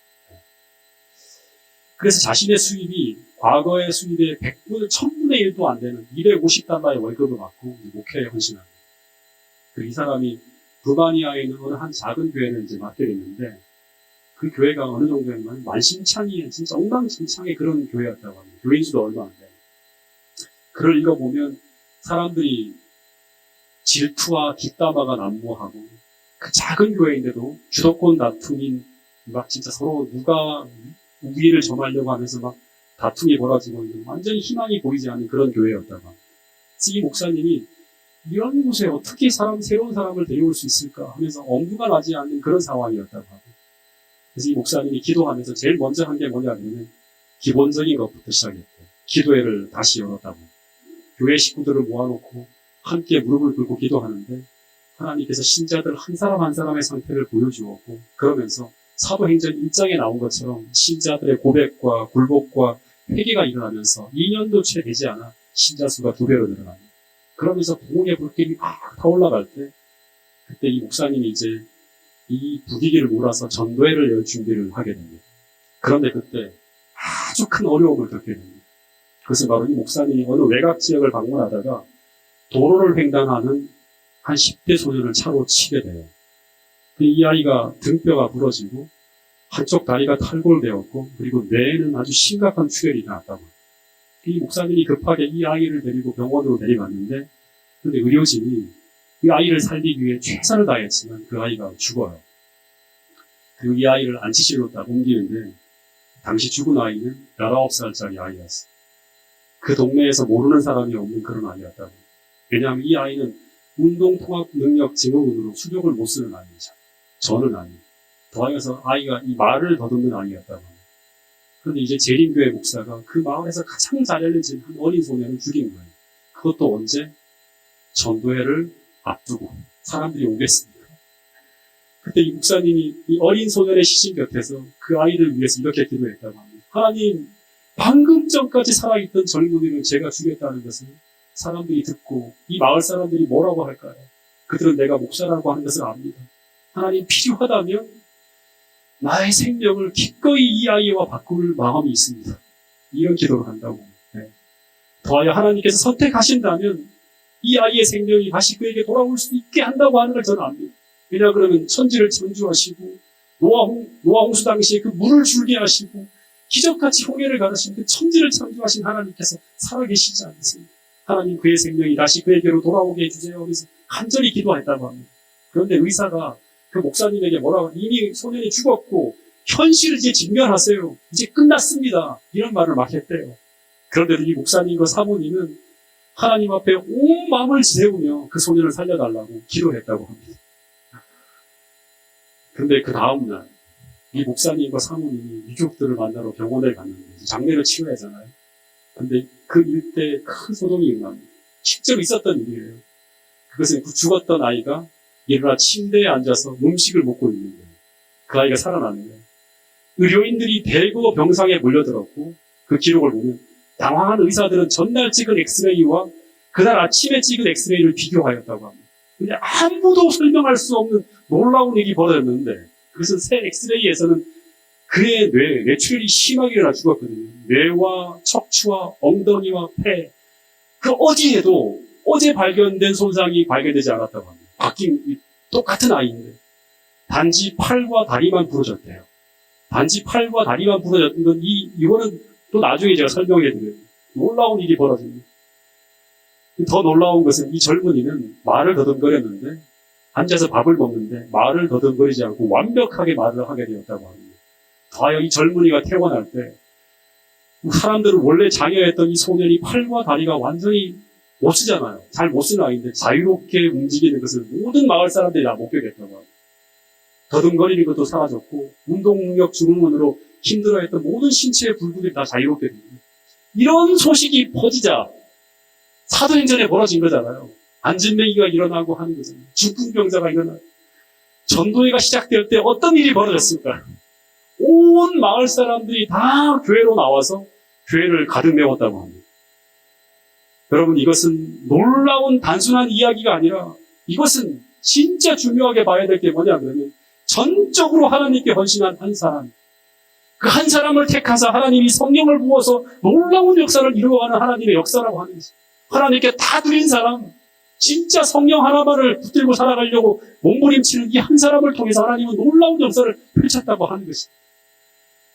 그래서 자신의 수입이 과거의 수입의 1000분의 1도 안 되는 250달러의 월급을 받고 목회에 헌신합니다. 그리고 이 사람이 루마니아에 있는 어느 한 작은 교회를 이제 맡게 됐는데 그 교회가 어느 정도였냐면 만신창이의 진짜 엉망진창의 그런 교회였다고 합니다. 교인 수도 얼마 안 돼요. 글을 읽어보면 사람들이 질투와 뒷담화가 난무하고 그 작은 교회인데도 주도권 다툼인 막 진짜 서로 누가 우위를 점하려고 하면서 막 다툼이 벌어지고 있는 완전히 희망이 보이지 않는 그런 교회였다고 합니다. 그래서 이 목사님이 이런 곳에 어떻게 새로운 사람을 데려올 수 있을까 하면서 엄두가 나지 않는 그런 상황이었다고 합니다. 그래서 이 목사님이 기도하면서 제일 먼저 한 게 뭐냐면 기본적인 것부터 시작했대요. 기도회를 다시 열었다고. 교회 식구들을 모아놓고 함께 무릎을 꿇고 기도하는데 하나님께서 신자들 한 사람 한 사람의 상태를 보여주었고 그러면서 사도행전 1장에 나온 것처럼 신자들의 고백과 굴복과 회개가 일어나면서 2년도 채 되지 않아 신자 수가 2배로 늘어납니다. 그러면서 부흥의 불길이 막 타올라갈 때 그때 이 목사님이 이제 이 부디기를 몰아서 전도회를 열 준비를 하게 됩니다. 그런데 그때 아주 큰 어려움을 겪게 됩니다. 그것은 바로 이 목사님이 어느 외곽 지역을 방문하다가 도로를 횡단하는 한 10대 소년을 차로 치게 돼요. 이 아이가 등뼈가 부러지고 한쪽 다리가 탈골되었고 그리고 뇌에는 아주 심각한 출혈이 났다고. 이 목사님이 급하게 이 아이를 데리고 병원으로 데려갔는데 그런데 의료진이 이 아이를 살리기 위해 최선을 다했지만 그 아이가 죽어요. 그리고 이 아이를 안치실로 딱 옮기는데 당시 죽은 아이는 19살짜리 아이였어요. 그 동네에서 모르는 사람이 없는 그런 아이였다고. 왜냐하면 이 아이는 운동통합능력 증후군으로 수족을 못 쓰는 아이죠. 저는 아니. 더하여서 아이가 이 말을 더듬는 아이였다고 합니다. 그런데 이제 재림교회 목사가 그 마을에서 가장 잘 알려진 한 어린 소년을 죽인 거예요. 그것도 언제? 전도회를 앞두고 사람들이 오겠습니다. 그때 이 목사님이 이 어린 소년의 시신 곁에서 그 아이를 위해서 이렇게 기도했다고 합니다. 하나님, 방금 전까지 살아있던 젊은이를 제가 죽였다는 것을 사람들이 듣고 이 마을 사람들이 뭐라고 할까요? 그들은 내가 목사라고 하는 것을 압니다. 하나님, 필요하다면 나의 생명을 기꺼이 이 아이와 바꿀 마음이 있습니다. 이런 기도를 한다고. 네. 더하여 하나님께서 선택하신다면 이 아이의 생명이 다시 그에게 돌아올 수 있게 한다고 하는 걸 저는 압니다. 왜냐 그러면 천지를 창조하시고 노아 홍수 당시에 그 물을 줄게 하시고 기적같이 홍해를 가르신 그 천지를 창조하신 하나님께서 살아계시지 않습니까? 하나님 그의 생명이 다시 그에게로 돌아오게 해주세요. 그래서 간절히 기도했다고 합니다. 그런데 의사가 그 목사님에게 뭐라고 이미 소년이 죽었고 현실을 이제 직면하세요. 이제 끝났습니다. 이런 말을 막 했대요. 그런데도 이 목사님과 사모님은 하나님 앞에 온 마음을 지새우며 그 소년을 살려달라고 기도했다고 합니다. 그런데 그 다음날 이 목사님과 사모님이 유족들을 만나러 병원에 갔는데 장례를 치러야 하잖아요. 그런데 그 일대에 큰 소동이 일어납니다. 실제로 있었던 일이에요. 그것은 그 죽었던 아이가 일어나 침대에 앉아서 음식을 먹고 있는 거예요. 그 아이가 살아나는 거예요. 의료인들이 대거 병상에 몰려들었고 그 기록을 보면 당황한 의사들은 전날 찍은 엑스레이와 그날 아침에 찍은 엑스레이를 비교하였다고 합니다. 근데 아무도 설명할 수 없는 놀라운 일이 벌어졌는데 그것은 새 엑스레이에서는 그의 뇌출혈이 심하게 일어나 죽었거든요. 뇌와 척추와 엉덩이와 폐, 그 어디에도 어제 발견된 손상이 발견되지 않았다고 합니다. 똑같은 아이인데 단지 팔과 다리만 부러졌대요. 단지 팔과 다리만 부러졌던 건 이거는 또 나중에 제가 설명해 드려요. 놀라운 일이 벌어집니다. 더 놀라운 것은 이 젊은이는 말을 더듬거렸는데 앉아서 밥을 먹는데 말을 더듬거리지 않고 완벽하게 말을 하게 되었다고 합니다. 더하여 이 젊은이가 태어날 때 사람들은 원래 장애했던 이 소년이 팔과 다리가 완전히 못 쓰잖아요. 잘 못 쓰는 아이인데 자유롭게 움직이는 것을 모든 마을 사람들이 다 목격했다고 합니다. 더듬거리는 것도 사라졌고 운동력 증후군으로 힘들어했던 모든 신체의 불구들이 다 자유롭게 됩니다. 이런 소식이 퍼지자 사도행전에 벌어진 거잖아요. 안진뱅이가 일어나고 하는 거잖아요. 중풍병자가 일어나고 전도회가 시작될 때 어떤 일이 벌어졌을까? 온 마을 사람들이 다 교회로 나와서 교회를 가득 메웠다고 합니다. 여러분, 이것은 놀라운 단순한 이야기가 아니라 이것은 진짜 중요하게 봐야 될 게 뭐냐 그러면 전적으로 하나님께 헌신한 한 사람, 그 한 사람을 택하사 하나님이 성령을 부어서 놀라운 역사를 이루어가는 하나님의 역사라고 하는 것입니다. 하나님께 다 드린 사람, 진짜 성령 하나만을 붙들고 살아가려고 몸부림치는 이 한 사람을 통해서 하나님은 놀라운 역사를 펼쳤다고 하는 것입니다.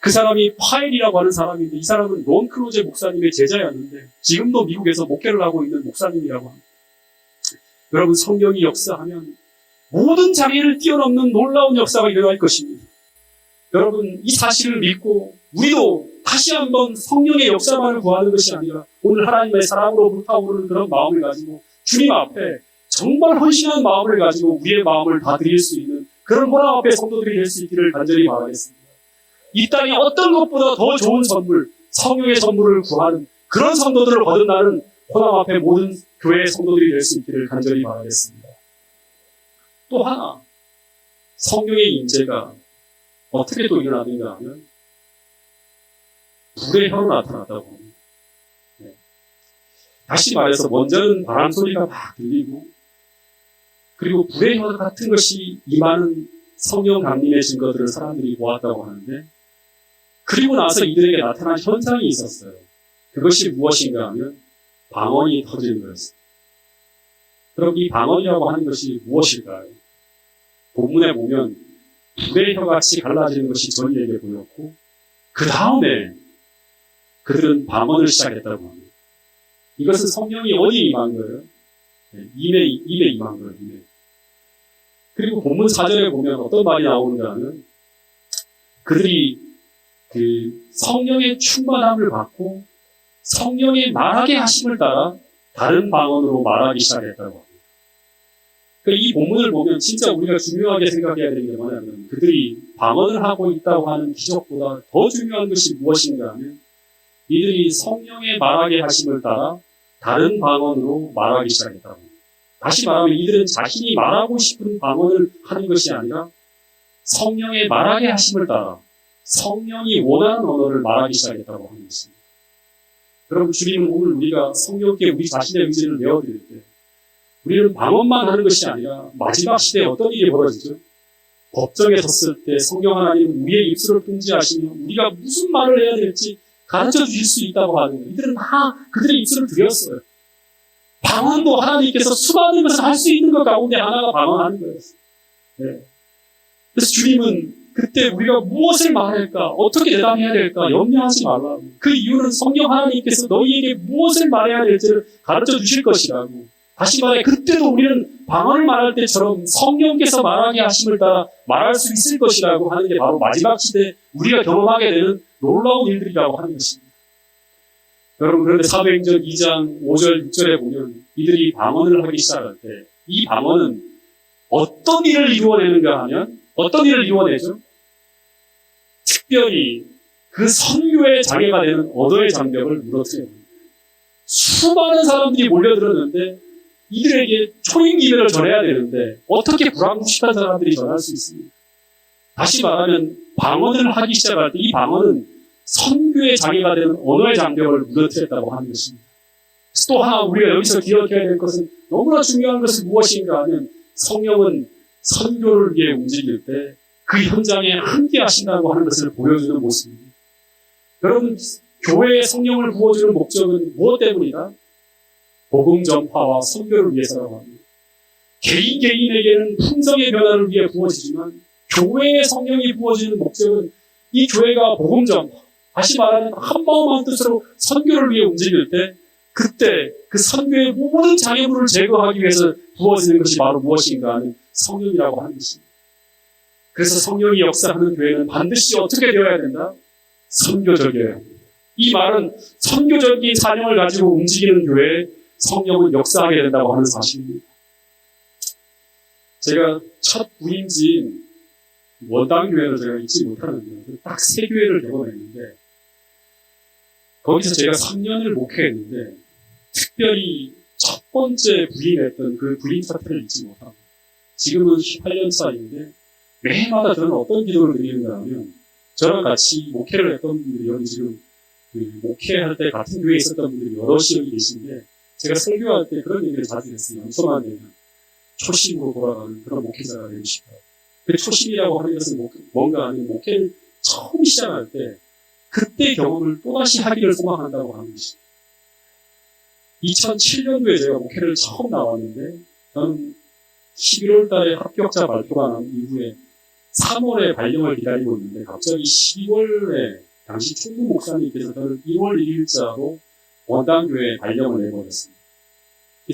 그 사람이 파엘이라고 하는 사람인데 이 사람은 론 클로제 목사님의 제자였는데 지금도 미국에서 목회를 하고 있는 목사님이라고 합니다. 여러분, 성령이 역사하면 모든 장애를 뛰어넘는 놀라운 역사가 일어날 것입니다. 여러분, 이 사실을 믿고 우리도 다시 한번 성령의 역사만을 구하는 것이 아니라 오늘 하나님의 사랑으로 불타오르는 그런 마음을 가지고 주님 앞에 정말 헌신한 마음을 가지고 우리의 마음을 다 드릴 수 있는 그런 호랑 앞에 성도들이 될 수 있기를 간절히 바라겠습니다. 이 땅에 어떤 것보다 더 좋은 선물, 성령의 선물을 구하는 그런 성도들을 거듭나는 호남 앞에 모든 교회의 성도들이 될 수 있기를 간절히 바라겠습니다. 또 하나, 성령의 임재가 어떻게 또 일어나는가 하면 불의 혀로 나타났다고 합니다. 네. 다시 말해서 먼저는 바람 소리가 막 들리고 그리고 불의 혀 같은 것이 임하는 성령 강림의 증거들을 사람들이 보았다고 하는데 그리고 나서 이들에게 나타난 현상이 있었어요. 그것이 무엇인가 하면 방언이 터지는 거였습니다. 그럼 이 방언이라고 하는 것이 무엇일까요? 본문에 보면 불의 혀같이 갈라지는 것이 저희에게 보였고 그 다음에 그들은 방언을 시작했다고 합니다. 이것은 성령이 어디에 임한 거예요? 입에 임한 거예요. 입에. 그리고 본문 4절에 보면 어떤 말이 나오는가 하면 그들이 그 성령의 충만함을 받고 성령의 말하게 하심을 따라 다른 방언으로 말하기 시작했다고 합니다. 그러니까 이 본문을 보면 진짜 우리가 중요하게 생각해야 되는 게 뭐냐면 그들이 방언을 하고 있다고 하는 기적보다 더 중요한 것이 무엇인가 하면 이들이 성령의 말하게 하심을 따라 다른 방언으로 말하기 시작했다고 합니다. 다시 말하면 이들은 자신이 말하고 싶은 방언을 하는 것이 아니라 성령의 말하게 하심을 따라 성령이 원하는 언어를 말하기 시작했다고 하는 것입니다. 여러분, 주님은 오늘 우리가 성령께 우리 자신의 의지를 내어드릴 때 우리는 방언만 하는 것이 아니라 마지막 시대에 어떤 일이 벌어지죠? 법정에 섰을 때 성령 하나님은 우리의 입술을 통지하시며 우리가 무슨 말을 해야 될지 가르쳐 주실 수 있다고 하는 거예요. 이들은 다 그들의 입술을 드렸어요. 방언도 하나님께서 수많은 것을 할 수 있는 것 가운데 하나가 방언하는 거였어요. 네. 그래서 주님은 그때 우리가 무엇을 말할까, 어떻게 대답해야 될까 염려하지 말라고. 그 이유는 성령 하나님께서 너희에게 무엇을 말해야 될지를 가르쳐 주실 것이라고. 다시 말해 그때도 우리는 방언을 말할 때처럼 성령께서 말하게 하심을 따라 말할 수 있을 것이라고 하는 게 바로 마지막 시대에 우리가 경험하게 되는 놀라운 일들이라고 하는 것입니다. 여러분, 그런데 사도행전 2장 5절 6절에 보면 이들이 방언을 하기 시작할 때 이 방언은 어떤 일을 이루어내는가 하면 어떤 일을 이루어내죠? 특별히 그 선교의 장애가 되는 언어의 장벽을 무너뜨려요. 수많은 사람들이 몰려들었는데 이들에게 초인기를 전해야 되는데 어떻게 불황구식한 사람들이 전할 수 있습니까? 다시 말하면 방언을 하기 시작할 때 이 방언은 선교의 장애가 되는 언어의 장벽을 무너뜨렸다고 하는 것입니다. 또 하나 우리가 여기서 기억해야 될 것은 너무나 중요한 것은 무엇인가 하면 성령은 선교를 위해 움직일 때 그 현장에 함께 하신다고 하는 것을 보여주는 모습입니다. 여러분, 교회에 성령을 부어주는 목적은 무엇 때문이다? 복음 전파와 선교를 위해서라고 합니다. 개인에게는 품성의 변화를 위해 부어지지만 교회에 성령이 부어지는 목적은 이 교회가 복음 전파, 다시 말하면 한 마음 한 뜻으로 선교를 위해 움직일 때 그때 그 선교의 모든 장애물을 제거하기 위해서 부어지는 것이 바로 무엇인가 하는 성령이라고 하는 것입니다. 그래서 성령이 역사하는 교회는 반드시 어떻게 되어야 된다? 선교적이어야 합니다. 이 말은 선교적인 사명을 가지고 움직이는 교회에 성령은 역사하게 된다고 하는 사실입니다. 제가 첫 부임지인 원당교회를 제가 잊지 못하는데요. 딱 3교회를 경험했는데 거기서 제가 3년을 목회했는데 특별히 첫 번째 부임했던 그 부임 사태를 잊지 못합니다. 지금은 18년 차인데 매해마다 저는 어떤 기도를 드리는가 하면 저랑 같이 목회를 했던 분들이 여기 지금 목회할 때 같은 교회에 있었던 분들이 여럿이 여기 계신데 제가 설교할 때 그런 얘기를 자주 했어요. 연소만 되면 초심으로 돌아가는 그런 목회자가 되고 싶어요. 그 초심이라고 하는 것은 뭔가 하면 목회를 처음 시작할 때 그때 경험을 또다시 하기를 소망한다고 하는 것입니다. 2007년도에 제가 목회를 처음 나왔는데 저는 11월 달에 합격자 발표가 난 이후에 3월에 발령을 기다리고 있는데 갑자기 12월에 당시 총무 목사님께서 저를 1월 1일자로 원당교회에 발령을 내버렸습니다.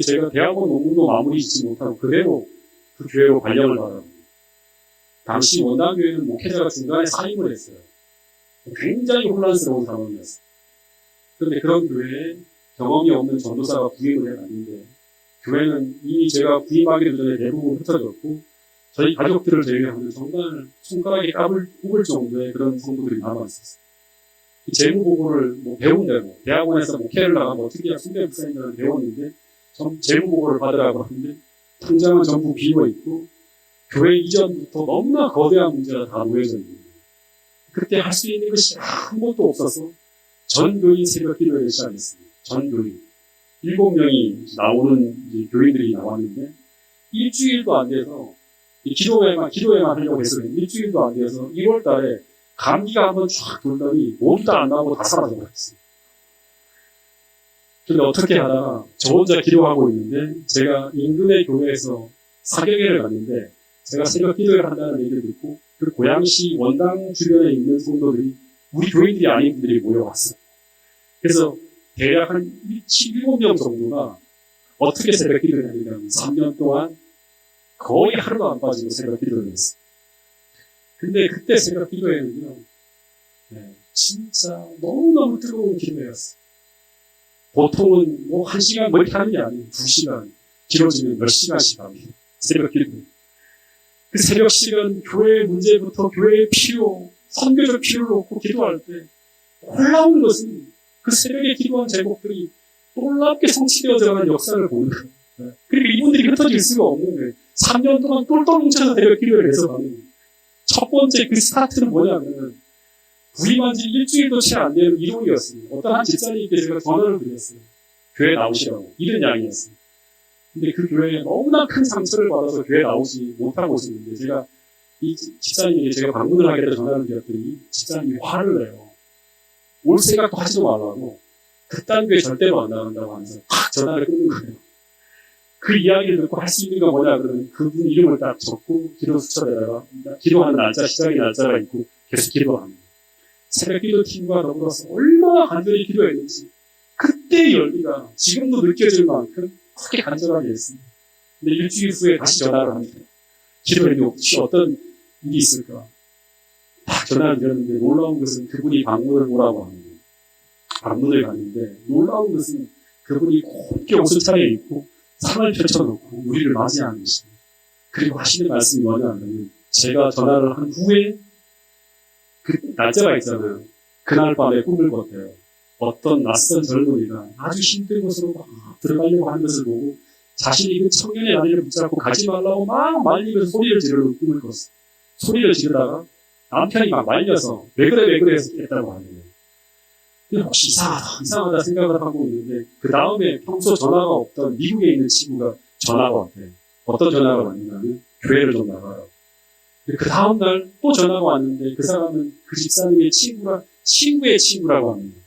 제가 대학원 논문도 마무리 짓지 못하고 그대로 그 교회로 발령을 받았습니다. 당시 원당교회는 목회자가 중간에 사임을 했어요. 굉장히 혼란스러운 상황이었어요. 그런데 그런 교회에 경험이 없는 전도사가 부임을 해갔는데 교회는 이미 제가 부임하기도 전에 대부분 흩어졌고 저희 가족들을 제외하면 정말 손가락에 꼽을 정도의 그런 성도들이 남아있었어요. 재무보고를 배운 대로 대학원에서 목회를 나가면 어떻게 순대 목사님들은 배웠는데 전 재무보고를 받으라고 하는데 통장은 전부 비어있고 교회 이전부터 너무나 거대한 문제가 다 놓여져 있는 거예요. 그때 할 수 있는 것이 아무것도 없어서 전교인 새벽 기도회를 시작했습니다. 전교인 7명이 나오는 이제 교인들이 나왔는데 일주일도 안 돼서 기도회만 하려고 했어요. 일주일도 안 돼서 1월 달에 감기가 한번 쫙 돌더니 모두 다 안 나오고 다 사라져 버렸어요. 근데 어떻게 하다가 저 혼자 기도하고 있는데 제가 인근의 교회에서 사경회를 갔는데 제가 새벽 기도회를 한다는 얘기를 듣고 그 고양시 원당 주변에 있는 성도들이 우리 교인들이 아닌 분들이 모여왔어요. 그래서 대략 한 7명 정도가 어떻게 새벽 기도를 했냐면 3년 동안 거의 하루도 안 빠지고 새벽 기도를 했어요. 근데 그때 새벽 기도회는요, 진짜 너무너무 뜨거운 기도회였어요. 보통은 뭐 1시간 뭐 이렇게 하는 게 아니에요. 2시간, 길어지면 몇 시간씩 합니다. 새벽 기도회. 그 새벽 시간 교회 문제부터 교회의 필요, 선교적 필요를 놓고 기도할 때 놀라운 것은 그 새벽에 기도한 제목들이 놀랍게 성취되어져가는 역사를 보는 거예요. 그러니까 이분들이 흩어질 수가 없는 거예요. 3년 동안 똘똘 뭉쳐서 새벽 기도를 해서 가는 거예요. 첫 번째 그 스타트는 뭐냐면 부임한 지 일주일도 채 안 되는 이론이었습니다. 어떤 한 집사님께 제가 전화를 드렸어요. 교회 나오시라고. 이런 양이었어요. 근데 그 교회에 너무나 큰 상처를 받아서 교회 나오지 못하고 있었는데 제가 이 집사님에게 제가 방문을 하겠다고 전화를 드렸더니 집사님이 화를 내요. 올 생각도 하지도 말라고 그딴 교회 절대로 안 나간다고 하면서 팍 전화를 끊는 거예요. 그 이야기를 듣고 할 수 있는 건 뭐냐 그러면 그분 이름을 딱 적고 기도 수첩에다가 기도하는 날짜, 시작의 날짜가 있고 계속 기도합니다. 새벽 기도팀과 더불어서 얼마나 간절히 기도했는지 그때의 열기가 지금도 느껴질 만큼 그렇게 간절하게 했습니다. 근데 일주일 후에 다시 전화를 합니다. 기도했는데 혹시 어떤 일이 있을까? 딱 전화를 드렸는데 놀라운 것은 그분이 방문을 오라고 하는 거예요. 방문을 갔는데 놀라운 것은 그분이 곱게 옷을 차려입고 상을 펼쳐놓고 우리를 맞이하는 것입니다. 그리고 하시는 말씀이 뭐냐면 제가 전화를 한 후에 그 날짜가 있잖아요. 그날 밤에 꿈을 꿨대요. 어떤 낯선 젊은이가 아주 힘든 곳으로 막 들어가려고 하는 것을 보고 자신이 그 청년의 다리를 붙잡고 가지 말라고 막 말리면서 소리를 지르는 꿈을 꿨어요. 소리를 지르다가 남편이 막 말려서 왜 그래 해서 했다고 하는 거예요. 근데 혹시 이상하다 생각을 하고 있는데 그 다음에 평소 전화가 없던 미국에 있는 친구가 전화가 왔대요. 어떤 전화가 왔냐면 교회를 좀 나가라고. 그 다음날 또 전화가 왔는데 그 사람은 그 집사님의 친구의 친구라고 합니다.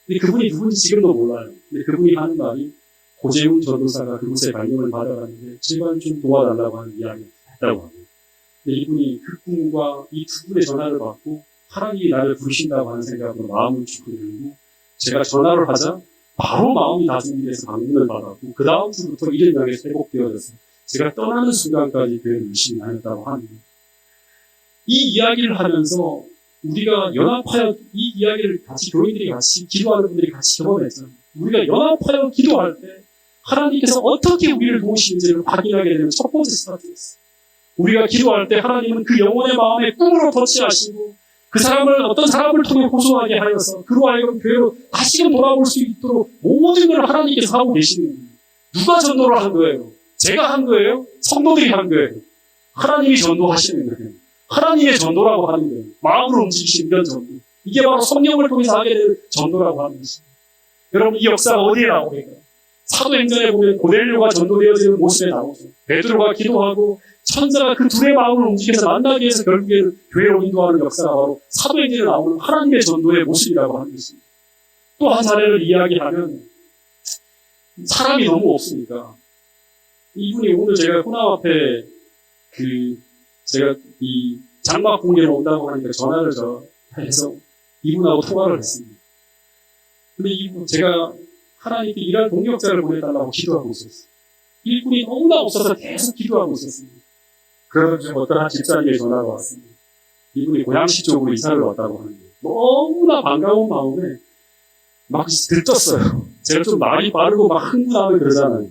근데 그분이 누군지 지금도 몰라요. 근데 그분이 하는 말이 고재훈 전도사가 그곳에 발령을 받아갔는데 제발 좀 도와달라고 하는 이야기를 했다고 합니다. 근데 이분이 그 꿈과 이 두 분의 전화를 받고 하나님이 나를 부르신다고 하는 생각으로 마음을 주고 들고 제가 전화를 하자 바로 마음이 다 준비돼서 방문을 받았고 그 다음 주부터 1년 양에 회복되어져서 제가 떠나는 순간까지 교회를 열심히 다녔다고 합니다. 이 이야기를 하면서 우리가 연합하여 이 이야기를 같이 교인들이 같이 기도하는 분들이 같이 경험했잖아요. 우리가 연합하여 기도할 때 하나님께서 어떻게 우리를 도우시는지를 확인하게 되는 첫 번째 스타트였어요. 우리가 기도할 때 하나님은 그 영혼의 마음에 꿈으로 터치하시고 그 사람을 어떤 사람을 통해 호소하게 하여서 그로 하여금 교회로 다시금 돌아올 수 있도록 모든 걸 하나님께서 하고 계시는 거예요. 누가 전도를 한 거예요? 제가 한 거예요? 성도들이 한 거예요? 하나님이 전도하시는 거예요. 하나님의 전도라고 하는 거예요. 마음으로 움직이시는 이런 전도. 이게 바로 성령을 통해서 하게 되는 전도라고 하는 것입니다. 여러분, 이 역사가 어디에 나오니까? 사도행전에 보면 고넬료가 전도되어지는 모습에 나오죠. 베드로가 기도하고 천사가 그 둘의 마음을 움직여서 만나기 위해서 결국에는 교회로 인도하는 역사가 바로 사도행전에 나오는 하나님의 전도의 모습이라고 하는 것입니다. 또 한 사례를 이야기하면 사람이 너무 없으니까 이분이 오늘 제가 코남 앞에 제가 이 장막 공개로 온다고 하니까 전화를 해서 이분하고 통화를 했습니다. 근데 이분 제가 하나님께 일할 동력자를 보내달라고 기도하고 있었어요. 일꾼이 너무나 없어서 계속 기도하고 있었습니다. 그러던 중 어떤 한 집사님의 전화가 왔습니다. 이분이 고양시 쪽으로 이사를 왔다고 하는데 너무나 반가운 마음에 막 들떴어요. 제가 좀 말이 빠르고 막 흥분하고 그러잖아요.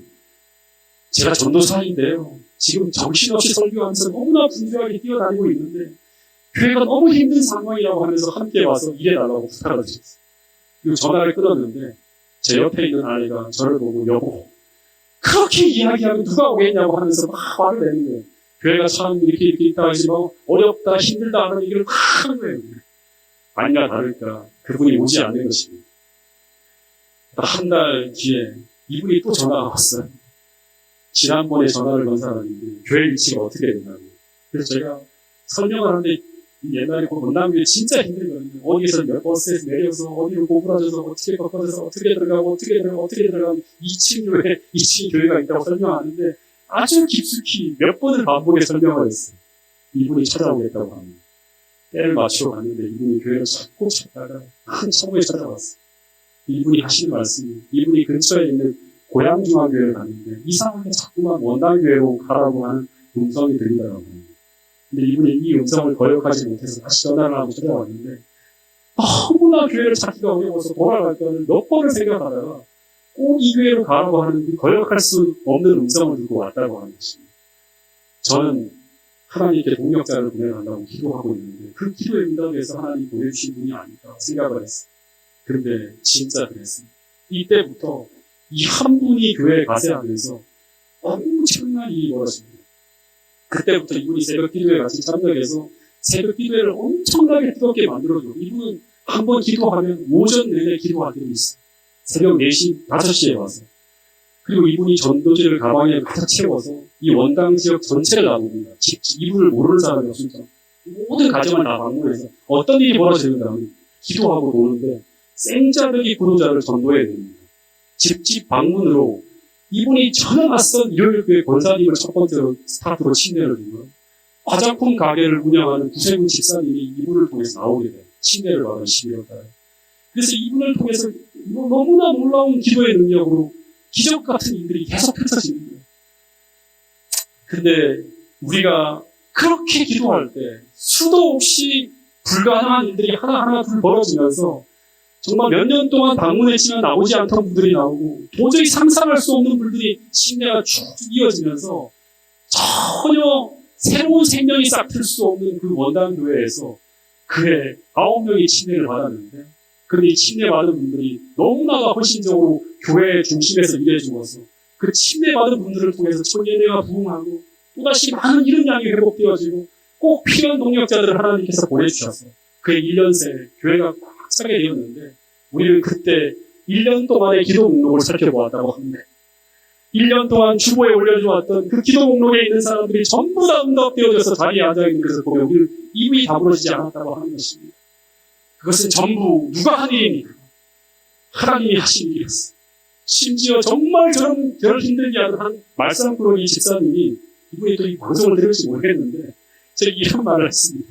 제가 전도사인데요. 지금 정신없이 설교하면서 너무나 분주하게 뛰어다니고 있는데 교회가 너무 힘든 상황이라고 하면서 함께 와서 일해달라고 부탁을 드렸어요. 그리고 전화를 끊었는데 제 옆에 있는 아이가 저를 보고 여보 그렇게 이야기하면 누가 오겠냐고 하면서 막 화를 내는 거예요. 교회가 참 이렇게 있다 하지만 어렵다 힘들다 하는 얘기를 막 하는 거예요. 아니나 다를까 그분이 오지 않는 것입니다. 한 달 뒤에 이분이 또 전화가 왔어요. 지난번에 전화를 건 사람인데 교회 위치가 어떻게 된다고. 그래서 제가 설명을 하는데 옛날에 그 원남교회 진짜 힘들거든요. 어디에서 몇 버스에서 내려서 어디로 고부라져서 어떻게 바꿔서 어떻게 들어가고 어떻게 들어가면 2층 교회, 2층 교회가 있다고 설명하는데 아주 깊숙이 몇 번을 반복해 설명을 했어요. 이분이 찾아오겠다고 합니다. 때를 맞추러 갔는데 이분이 교회를 찾고 찾다가 큰 창고에 찾아왔어요. 이분이 하시는 말씀이 이분이 근처에 있는 고양중앙교회를 갔는데 이상하게 자꾸만 원당교회로 가라고 하는 음성이 들리더라고요. 근데 이분이 이 음성을 거역하지 못해서 다시 전화를 하고 찾아왔는데 너무나 교회를 찾기가 어려워서 돌아갈까를 몇 번을 생각하다가 꼭 이 교회로 가라고 하는 그 거역할 수 없는 음성을 들고 왔다고 하는 것입니다. 저는 하나님께 동력자를 보내달라고 기도하고 있는데 그 기도의 응답에서 하나님 보내주신 분이 아닐까 생각을 했어요. 그런데 진짜 그랬습니다. 이때부터 이 한 분이 교회에 가세하면서 엄청난 일이 벌어집니다. 그때부터 이분이 새벽 기도회 같이 참석해서 새벽 기도회를 엄청나게 뜨겁게 만들어줘. 이분은 한 번 기도하면 오전 내내 기도할 때도 있어요. 새벽 4시, 5시에 와서. 그리고 이분이 전도지를 가방에 가득 채워서 이 원당 지역 전체를 나눕니다. 이분을 모르는 사람이 없습니다. 모든 가정을 다 방문해서 어떤 일이 벌어지는가 하면 기도하고 노는데 생자들이 구도자를 전도해야 됩니다. 집집 방문으로 이분이 전혀 낯선 일요일교회 권사님을 첫 번째로 스타트로 침례를 주고 화장품 가게를 운영하는 구세군 집사님이 이분을 통해서 나오게 돼요. 침례를 받은 12월 달에. 그래서 이분을 통해서 너무나 놀라운 기도의 능력으로 기적 같은 일들이 계속 펼쳐지는 거예요. 근데 우리가 그렇게 기도할 때 수도 없이 불가능한 일들이 하나하나 벌어지면서 정말 몇 년 동안 방문했지만 나오지 않던 분들이 나오고 도저히 상상할 수 없는 분들이 침례가 쭉 이어지면서 전혀 새로운 생명이 싹틀 수 없는 그 원당교회에서 그해 9명이 침례를 받았는데 그런데 이 침례 받은 분들이 너무나가 헌신적으로 교회 중심에서 일해 주어서 그 침례 받은 분들을 통해서 청년회가 부흥하고 또다시 많은 이런 양이 회복되어지고 꼭 필요한 동력자들을 하나님께서 보내주셔서 그해 1년 새 교회가 꽉 차게 되었는데 우리는 그때 1년 동안의 기도 목록을 살펴보았다고 합니다. 1년 동안 주보에 올려주었던 그 기도 목록에 있는 사람들이 전부 다 응답되어져서 자리에 앉아있는 것을 보면 우리는 입이 다물어지지 않았다고 하는 것입니다. 그것은 전부 누가 한 일입니까? 하나님이 하신 일이었어요. 심지어 정말 저를 힘들게 하는 한 말씀꾸러기 집사님이 이분이 또 이 방송을 들을지 모르겠는데 제가 이런 말을 했습니다.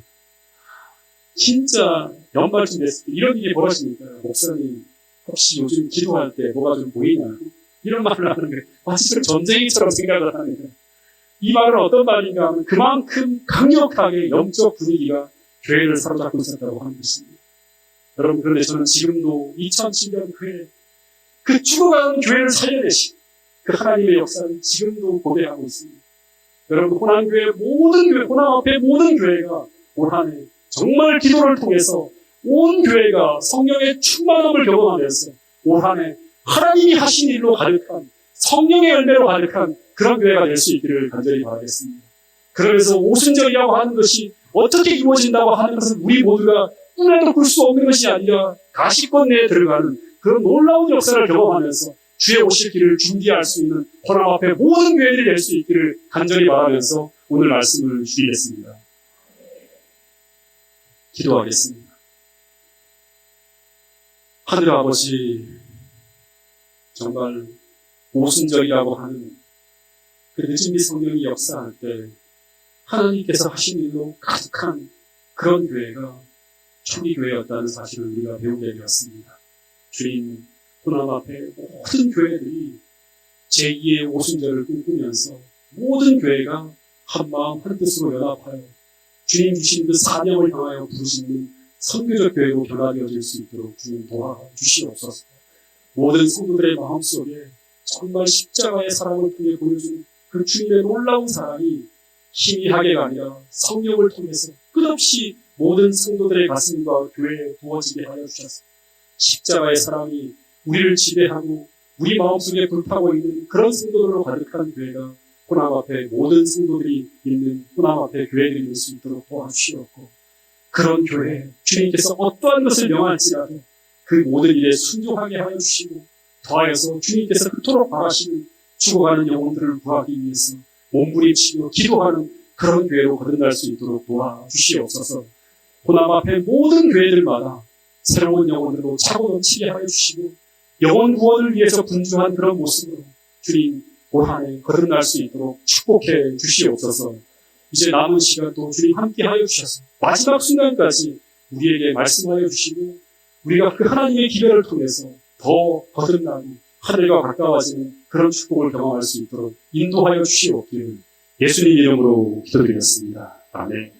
진짜 연말쯤 됐을 때 이런 일이 벌어지니까 목사님 혹시 요즘 기도할 때 뭐가 좀 보이나요? 이런 말을 하는 거예요. 마치 전쟁이처럼 생각을 하는 거예요. 이 말은 어떤 말인가 하면 그만큼 강력하게 영적 분위기가 교회를 사로잡고 있었다고 하는 것입니다. 여러분 그런데 저는 지금도 2007년 그해 그 죽어가는 교회를 살려내신 그 하나님의 역사는 지금도 고대하고 있습니다. 여러분, 호남교회 모든 교회, 호남 앞에 모든 교회가 올 한 해 정말 기도를 통해서 온 교회가 성령의 충만함을 경험하면서 올 한 해 하나님이 하신 일로 가득한 성령의 열매로 가득한 그런 교회가 될 수 있기를 간절히 바라겠습니다. 그러면서 오순절이라고 하는 것이 어떻게 이루어진다고 하는 것은 우리 모두가 꿈에도 꿀 수 없는 것이 아니라 가시권 내에 들어가는 그런 놀라운 역사를 경험하면서 주의 오실 길을 준비할 수 있는 호남 앞에 모든 교회들이 될 수 있기를 간절히 바라면서 오늘 말씀을 드리겠습니다. 기도하겠습니다. 하늘 아버지, 정말 오순절이라고 하는 그 늦은비 성령이 역사할 때 하나님께서 하신 일로 가득한 그런 교회가 초기교회였다는 사실을 우리가 배우게 되었습니다. 주님, 호남 앞에 모든 교회들이 제2의 오순절을 꿈꾸면서 모든 교회가 한마음 한뜻으로 연합하여 주님 주신 그 사명을 향하여 부르시는 선교적 교회로 변화되어질 수 있도록 주님 도와주시옵소서. 모든 성도들의 마음속에 정말 십자가의 사랑을 통해 보여주는 그 주님의 놀라운 사랑이 희미하게가 아니라 성령을 통해서 끝없이 모든 성도들의 가슴과 교회에 부어지게 하여 주셔서 십자가의 사랑이 우리를 지배하고 우리 마음속에 불타고 있는 그런 성도들로 가득한 교회가 호남 앞에 모든 성도들이 있는 호남 앞에 교회들이 될 수 있도록 도와주시옵고, 그런 교회 주님께서 어떠한 것을 명할지라도 그 모든 일에 순종하게 하여 주시고, 더하여서 주님께서 그토록 바라시는 죽어가는 영혼들을 구하기 위해서 몸부림치며 기도하는 그런 교회로 거듭날 수 있도록 도와주시옵소서. 호남 앞에 모든 교회들마다 새로운 영혼들로 차고 넘치게 하여 주시고, 영혼 구원을 위해서 분주한 그런 모습으로 주님 올 한 해 거듭날 수 있도록 축복해 주시옵소서. 이제 남은 시간도 주님 함께 하여 주셔서 마지막 순간까지 우리에게 말씀하여 주시고, 우리가 그 하나님의 기별을 통해서 더 거듭나고 하늘과 가까워지는 그런 축복을 경험할 수 있도록 인도하여 주시옵기를 예수님 이름으로 기도드리겠습니다. 아멘.